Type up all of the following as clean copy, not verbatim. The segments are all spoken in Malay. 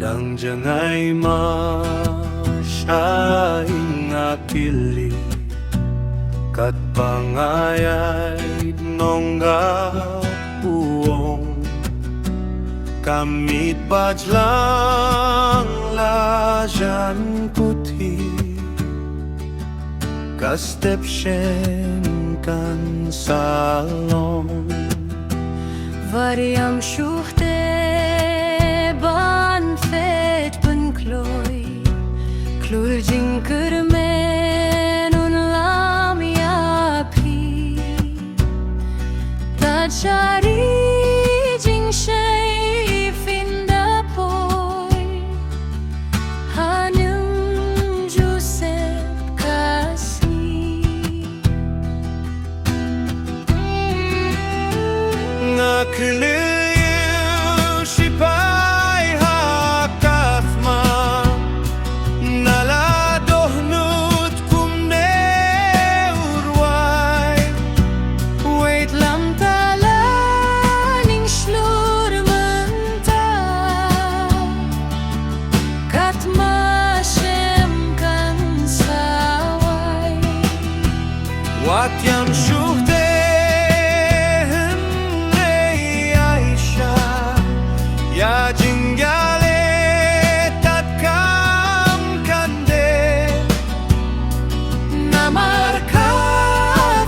Dang jangay masyaing apili kat pangayay nongga puong kamit bajlang lajan puti kastep shen kan salon variam shuchte ban fet pun kloi klul jing kermen un lam ya pi ta chari jing shay fin da poi hanum joseph khasi ngakle Wat jam shuchte henrei aisha ya jingale tat kam kande na marka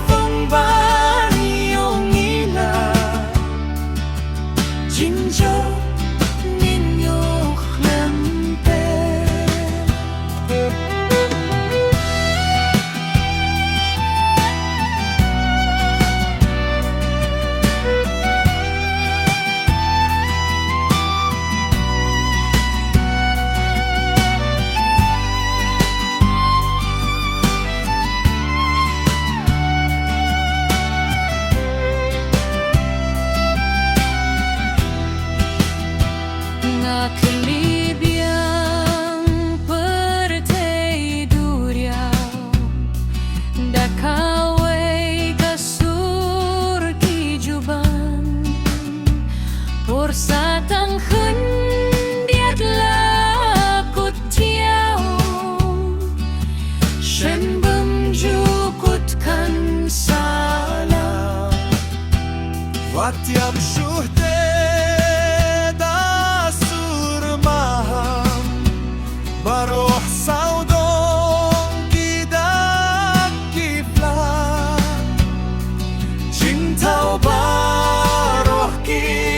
fong bani yong ila jinjo ninyo khlempe Satang khun biat lakut tiao shem bum jukut kan sala Wat jam shuchte da surmaham baruh saudong kidak kifla jintau baruh kin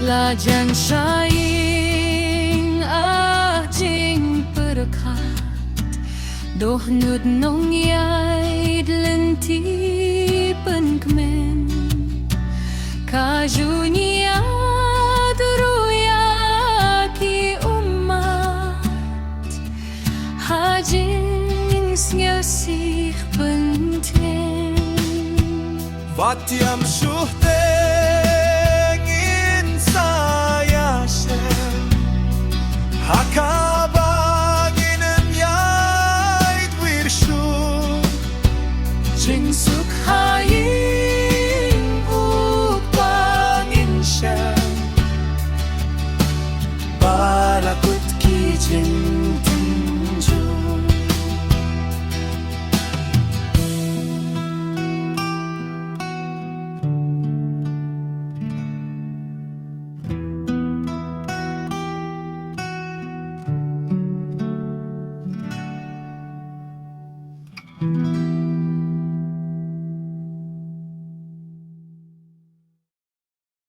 lajan saing jing perkat doh nud nongiaid lenti penkmen kajunia duruya ki umat hajing sngelsih penten Wat jam shuchte Haka